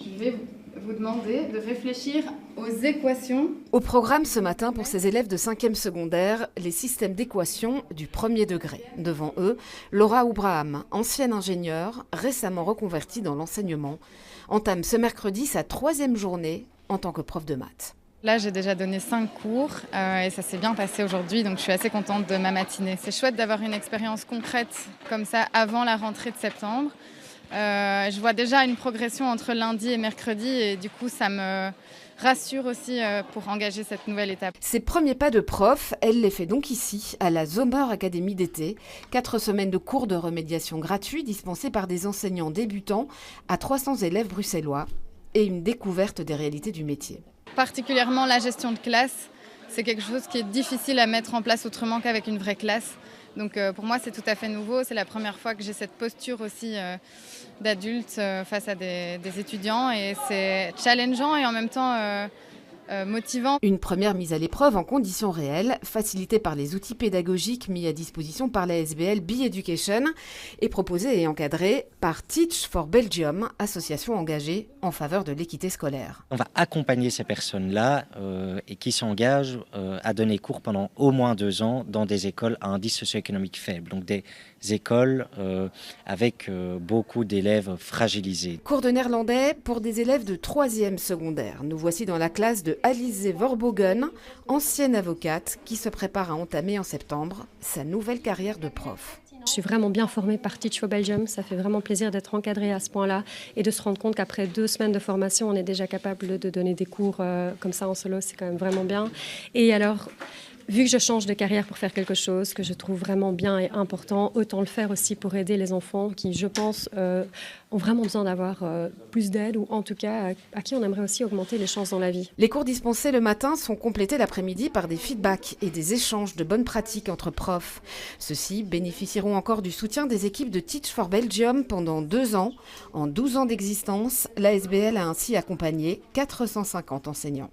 Je vais vous demander de réfléchir aux équations. Au programme ce matin pour ces élèves de 5e secondaire, les systèmes d'équations du premier degré. Devant eux, Laura Oubraham, ancienne ingénieure, récemment reconvertie dans l'enseignement, entame ce mercredi sa 3e journée en tant que prof de maths. Là, j'ai déjà donné 5 cours et ça s'est bien passé aujourd'hui, donc je suis assez contente de ma matinée. C'est chouette d'avoir une expérience concrète comme ça avant la rentrée de septembre. Je vois déjà une progression entre lundi et mercredi et du coup, ça me rassure aussi pour engager cette nouvelle étape. Ses premiers pas de prof, elle les fait donc ici, à la Zomer Academy d'été. 4 semaines de cours de remédiation gratuits dispensés par des enseignants débutants à 300 élèves bruxellois et une découverte des réalités du métier. Particulièrement la gestion de classe, c'est quelque chose qui est difficile à mettre en place autrement qu'avec une vraie classe. Donc pour moi, c'est tout à fait nouveau. C'est la première fois que j'ai cette posture aussi d'adulte face à des étudiants. Et c'est challengeant et en même temps motivant. Une première mise à l'épreuve en conditions réelles, facilitée par les outils pédagogiques mis à disposition par la SBL Be-Education et proposée et encadrée par Teach for Belgium, association engagée en faveur de l'équité scolaire. On va accompagner ces personnes-là et qui s'engagent à donner cours pendant au moins 2 ans dans des écoles à indice socio-économique faible, donc des écoles avec beaucoup d'élèves fragilisés. Cours de néerlandais pour des élèves de 3e secondaire. Nous voici dans la classe de Alice Vorbogen, ancienne avocate qui se prépare à entamer en septembre sa nouvelle carrière de prof. Je suis vraiment bien formée par Teach for Belgium. Ça fait vraiment plaisir d'être encadrée à ce point-là et de se rendre compte qu'après 2 semaines de formation, on est déjà capable de donner des cours comme ça en solo. C'est quand même vraiment bien. Et alors, vu que je change de carrière pour faire quelque chose que je trouve vraiment bien et important, autant le faire aussi pour aider les enfants qui, je pense, ont vraiment besoin d'avoir plus d'aide ou en tout cas à qui on aimerait aussi augmenter les chances dans la vie. Les cours dispensés le matin sont complétés l'après-midi par des feedbacks et des échanges de bonnes pratiques entre profs. Ceux-ci bénéficieront encore du soutien des équipes de Teach for Belgium pendant 2 ans. En 12 ans d'existence, l'ASBL a ainsi accompagné 450 enseignants.